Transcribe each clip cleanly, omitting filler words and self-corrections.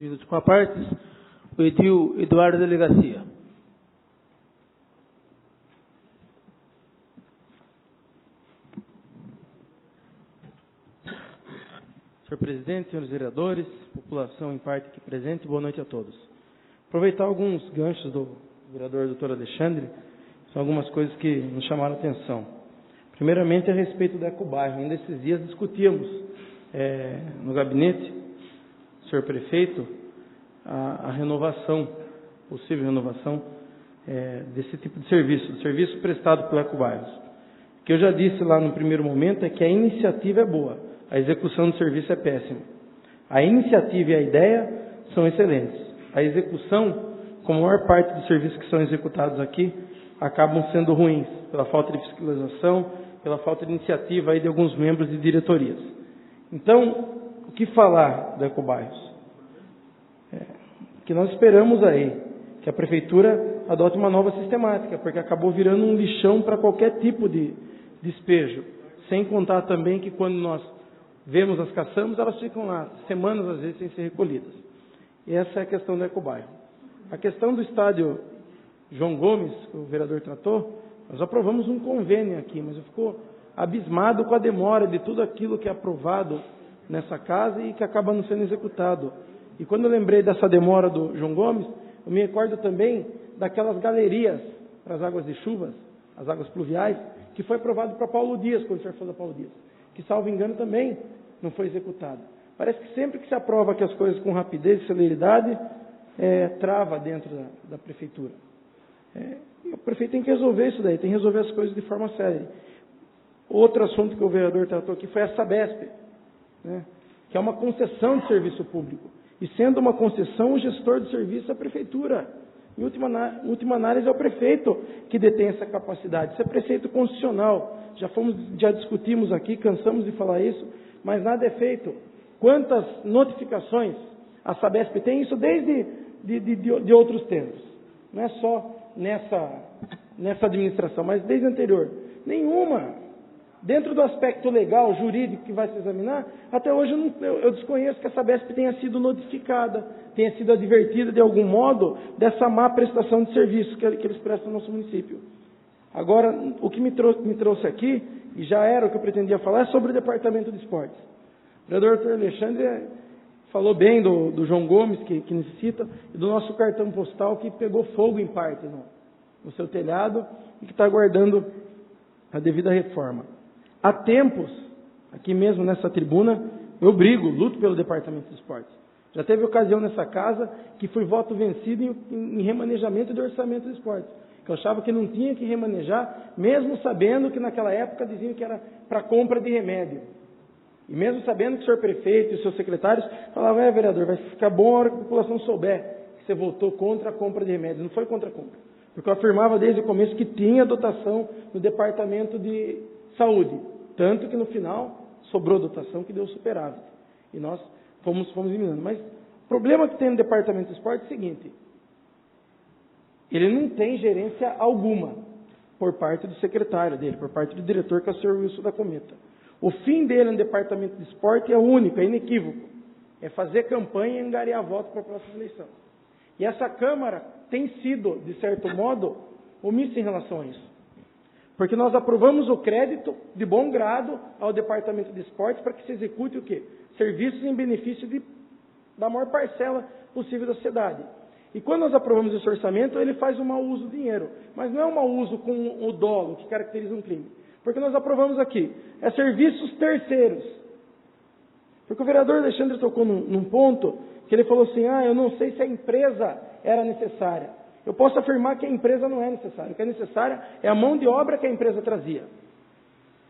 Minutos com a partes, o edil Eduardo Delegacia. Senhor presidente, senhores vereadores, população em parte aqui presente, boa noite a todos. Aproveitar alguns ganchos do vereador doutor Alexandre, são algumas coisas que nos chamaram a atenção. Primeiramente, a respeito do ecobairro. Ainda esses dias discutíamos no gabinete, senhor prefeito, a renovação, possível renovação desse tipo de serviço prestado pelo ecobairros. O que eu já disse lá no primeiro momento é que a iniciativa é boa, a execução do serviço é péssima. A iniciativa e a ideia são excelentes. A execução, como a maior parte dos serviços que são executados aqui, acabam sendo ruins, pela falta de fiscalização, pela falta de iniciativa aí de alguns membros de diretorias. Então, o que falar do ecobairros? Que nós esperamos aí que a prefeitura adote uma nova sistemática, porque acabou virando um lixão para qualquer tipo de despejo. Sem contar também que quando nós vemos as caçambas, elas ficam lá semanas, às vezes, sem ser recolhidas. E essa é a questão do ecobairro. A questão do estádio João Gomes, que o vereador tratou, nós aprovamos um convênio aqui, mas eu fico abismado com a demora de tudo aquilo que é aprovado nessa casa e que acaba não sendo executado. E quando eu lembrei dessa demora do João Gomes, eu me recordo também daquelas galerias para as águas de chuvas, as águas pluviais, que foi aprovado para Paulo Dias, quando o senhor falou da Paulo Dias, que, salvo engano, também não foi executado. Parece que sempre que se aprova que as coisas com rapidez e celeridade, trava dentro da prefeitura. O prefeito tem que resolver isso daí, tem que resolver as coisas de forma séria. Outro assunto que o vereador tratou aqui foi a Sabesp, que é uma concessão de serviço público. E sendo uma concessão, o gestor do serviço é a prefeitura. Em última análise, é o prefeito que detém essa capacidade. Isso é preceito constitucional. Já discutimos aqui, cansamos de falar isso, mas nada é feito. Quantas notificações a Sabesp tem? Isso desde de outros tempos. Não é só nessa administração, mas desde a anterior. Nenhuma. Dentro do aspecto legal, jurídico que vai se examinar, até hoje eu desconheço que a Sabesp tenha sido notificada, tenha sido advertida de algum modo dessa má prestação de serviço que eles prestam no nosso município. Agora, o que me trouxe aqui, e já era o que eu pretendia falar, é sobre o Departamento de Esportes. O vereador Dr. Alexandre falou bem do João Gomes, que necessita, e do nosso cartão postal que pegou fogo em parte no seu telhado e que está aguardando a devida reforma. Há tempos, aqui mesmo nessa tribuna, eu luto pelo Departamento de Esportes. Já teve ocasião nessa casa que fui voto vencido em remanejamento de orçamento de esportes. Que eu achava que não tinha que remanejar, mesmo sabendo que naquela época diziam que era para compra de remédio. E mesmo sabendo que o senhor prefeito e os seus secretários falavam, vereador, vai ficar bom a hora que a população souber que você votou contra a compra de remédios. Não foi contra a compra. Porque eu afirmava desde o começo que tinha dotação no Departamento de Saúde. Tanto que no final sobrou dotação que deu superávit. E nós fomos eliminando. Mas o problema que tem no Departamento de Esporte é o seguinte. Ele não tem gerência alguma por parte do secretário dele, por parte do diretor, que é o senhor Wilson da Cometa. O fim dele no Departamento de Esporte é único, é inequívoco. É fazer campanha e angariar voto para a próxima eleição. E essa Câmara tem sido, de certo modo, omissa em relação a isso. Porque nós aprovamos o crédito de bom grado ao Departamento de Esportes para que se execute o quê? Serviços em benefício da maior parcela possível da sociedade. E quando nós aprovamos esse orçamento, ele faz um mau uso do dinheiro. Mas não é um mau uso com o dolo que caracteriza um crime. Porque nós aprovamos aqui, serviços terceiros. Porque o vereador Alexandre tocou num ponto que ele falou assim, eu não sei se a empresa era necessária. Eu posso afirmar que a empresa não é necessária. O que é necessária é a mão de obra que a empresa trazia.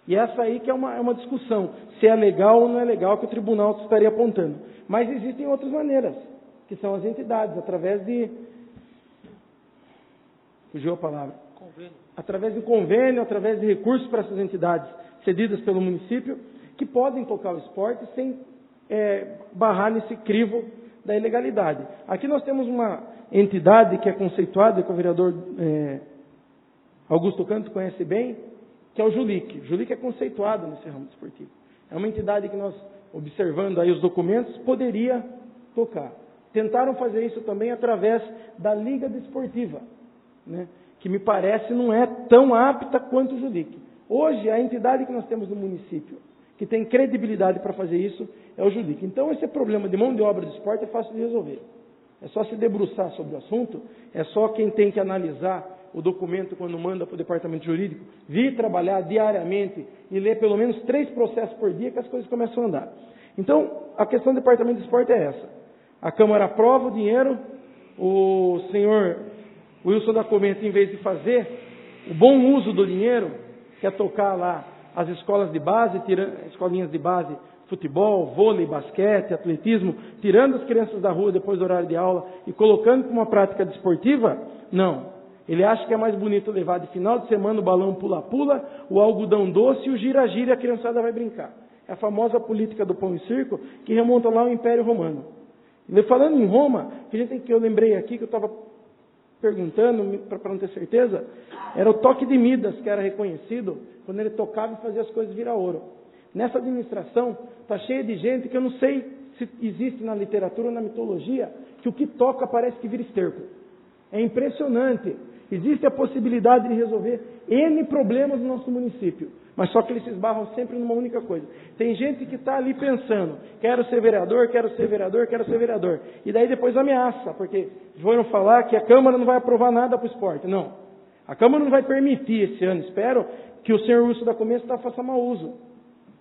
E essa aí que é uma discussão, se é legal ou não é legal, que o tribunal estaria apontando. Mas existem outras maneiras, que são as entidades, através de... Fugiu a palavra. Convênio. Através de convênio, através de recursos para essas entidades cedidas pelo município, que podem tocar o esporte sem barrar nesse crivo da ilegalidade. Aqui nós temos uma entidade que é conceituada, que o vereador Augusto Canto conhece bem, que é o Julic. O Julic é conceituado nesse ramo esportivo. É uma entidade que nós, observando aí os documentos, poderia tocar. Tentaram fazer isso também através da Liga Desportiva, né? Que me parece não é tão apta quanto o Judic. Hoje, a entidade que nós temos no município, que tem credibilidade para fazer isso, é o Judic. Então, esse problema de mão de obra do esporte é fácil de resolver. É só se debruçar sobre o assunto, é só quem tem que analisar o documento quando manda para o departamento jurídico, vir trabalhar diariamente e ler pelo menos 3 processos por dia que as coisas começam a andar. Então, a questão do departamento de esporte é essa. A Câmara aprova o dinheiro, o senhor Wilson da Comenta, em vez de fazer o bom uso do dinheiro, que é tocar lá as escolas de base, escolinhas de base, futebol, vôlei, basquete, atletismo, tirando as crianças da rua depois do horário de aula e colocando como uma prática desportiva, não. Ele acha que é mais bonito levar de final de semana o balão pula-pula, o algodão doce e o gira-gira e a criançada vai brincar. É a famosa política do pão e circo que remonta lá ao Império Romano. E falando em Roma, que eu lembrei aqui, que eu estava perguntando, para não ter certeza, era o toque de Midas, que era reconhecido quando ele tocava e fazia as coisas virar ouro. Nessa administração, está cheia de gente que eu não sei se existe na literatura ou na mitologia, que o que toca parece que vira esterco. É impressionante. Existe a possibilidade de resolver N problemas no nosso município, mas só que eles se esbarram sempre numa única coisa. Tem gente que está ali pensando, quero ser vereador, quero ser vereador, quero ser vereador. E daí depois ameaça, porque foram falar que a Câmara não vai aprovar nada para o esporte. Não. A Câmara não vai permitir esse ano, espero, que o senhor Wilson da Comenta faça mau uso.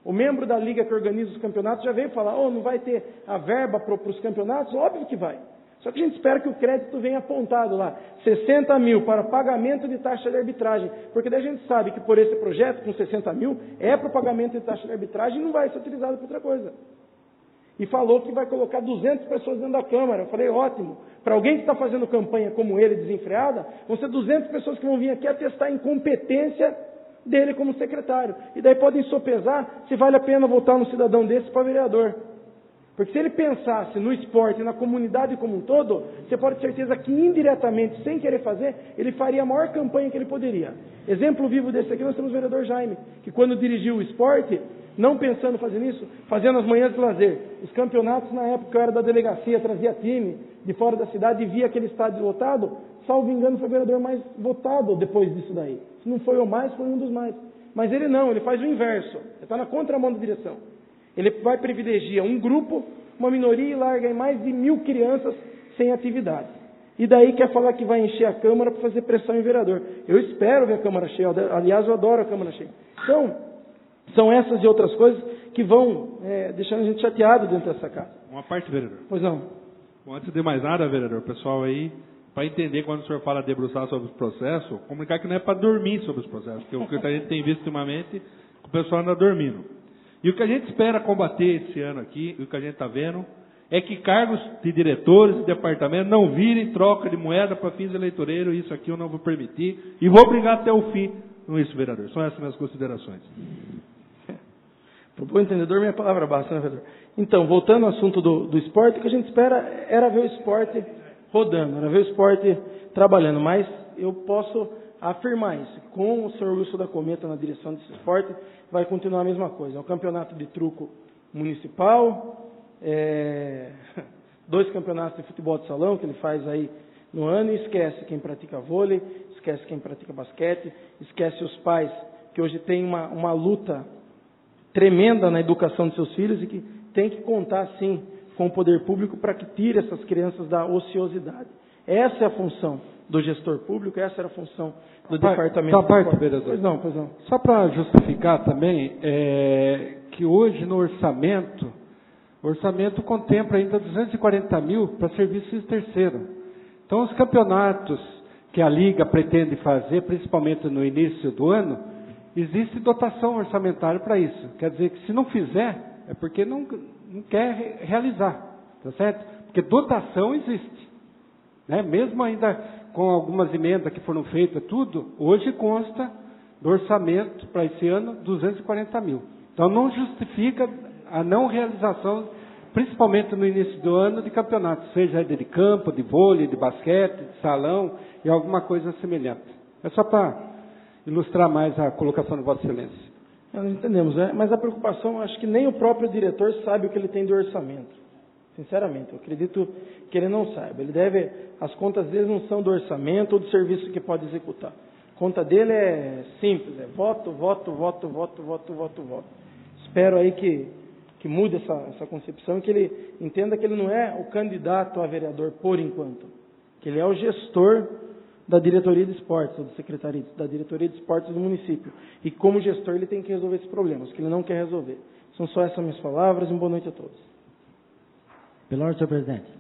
O membro da liga que organiza os campeonatos já veio falar, não vai ter a verba para os campeonatos? Óbvio que vai. Só que a gente espera que o crédito venha apontado lá, 60 mil para pagamento de taxa de arbitragem, porque daí a gente sabe que por esse projeto, com 60 mil, é para o pagamento de taxa de arbitragem e não vai ser utilizado para outra coisa. E falou que vai colocar 200 pessoas dentro da Câmara. Eu falei, ótimo, para alguém que está fazendo campanha como ele, desenfreada, vão ser 200 pessoas que vão vir aqui atestar a incompetência dele como secretário. E daí podem sopesar se vale a pena votar um cidadão desse para vereador. Porque se ele pensasse no esporte, na comunidade como um todo, você pode ter certeza que indiretamente, sem querer fazer, ele faria a maior campanha que ele poderia. Exemplo vivo desse aqui, nós temos o vereador Jaime, que quando dirigiu o esporte, não pensando em fazer isso, fazendo as manhãs de lazer. Os campeonatos, na época, eu era da delegacia, trazia time de fora da cidade e via aquele estádio lotado, salvo engano, foi o vereador mais votado depois disso daí. Se não foi o mais, foi um dos mais. Mas ele não, ele faz o inverso. Ele está na contramão da direção. Ele vai privilegiar um grupo, uma minoria e larga em mais de 1.000 crianças sem atividade. E daí quer falar que vai encher a Câmara para fazer pressão em vereador. Eu espero ver a Câmara cheia. Aliás, eu adoro a Câmara cheia. Então, são essas e outras coisas que vão deixando a gente chateado dentro dessa casa. Uma parte, vereador. Pois não. Bom, antes de mais nada, vereador, pessoal aí, para entender quando o senhor fala debruçar sobre os processos, comunicar que não é para dormir sobre os processos, porque o que a gente tem visto ultimamente, o pessoal anda dormindo. E o que a gente espera combater esse ano aqui, e o que a gente está vendo, é que cargos de diretores de departamento não virem troca de moeda para fins eleitoreiros, isso aqui eu não vou permitir, e vou brigar até o fim com isso, vereador. São essas minhas considerações. Para o bom entendedor, minha palavra basta, né, vereador? Então, voltando ao assunto do esporte, o que a gente espera era ver o esporte rodando, era ver o esporte trabalhando, mas eu posso afirmar isso. Com o senhor Wilson da Comenta na direção desse esporte, vai continuar a mesma coisa. É um campeonato de truco municipal, 2 campeonatos de futebol de salão que ele faz aí no ano, e esquece quem pratica vôlei, esquece quem pratica basquete, esquece os pais que hoje tem uma luta tremenda na educação de seus filhos e que tem que contar, sim, com o poder público para que tire essas crianças da ociosidade. Essa é a função do gestor público, essa era a função do departamento. Tá parte, vereador. Pois não, pois não. Só para justificar também, que hoje no orçamento, o orçamento contempla ainda 240 mil para serviços terceiros. Então, os campeonatos que a Liga pretende fazer, principalmente no início do ano, existe dotação orçamentária para isso. Quer dizer que se não fizer, é porque não quer realizar, tá certo? Porque dotação existe. Né? Mesmo ainda com algumas emendas que foram feitas, tudo, hoje consta do orçamento para esse ano 240 mil. Então não justifica a não realização, principalmente no início do ano, de campeonatos, seja de campo, de vôlei, de basquete, de salão e alguma coisa semelhante. É só para ilustrar mais a colocação de Vossa Excelência. Nós entendemos, né? Mas a preocupação, acho que nem o próprio diretor sabe o que ele tem de orçamento. Sinceramente, eu acredito que ele não saiba. Ele deve, as contas dele não são do orçamento ou do serviço que pode executar. A conta dele é simples, é voto, voto, voto, voto, voto, voto, voto. Espero aí que mude essa concepção e que ele entenda que ele não é o candidato a vereador por enquanto, que ele é o gestor da diretoria de esportes, ou do secretaria, da diretoria de esportes do município. E como gestor ele tem que resolver esses problemas, que ele não quer resolver. São só essas minhas palavras e uma boa noite a todos. Pela ordem, senhor presidente.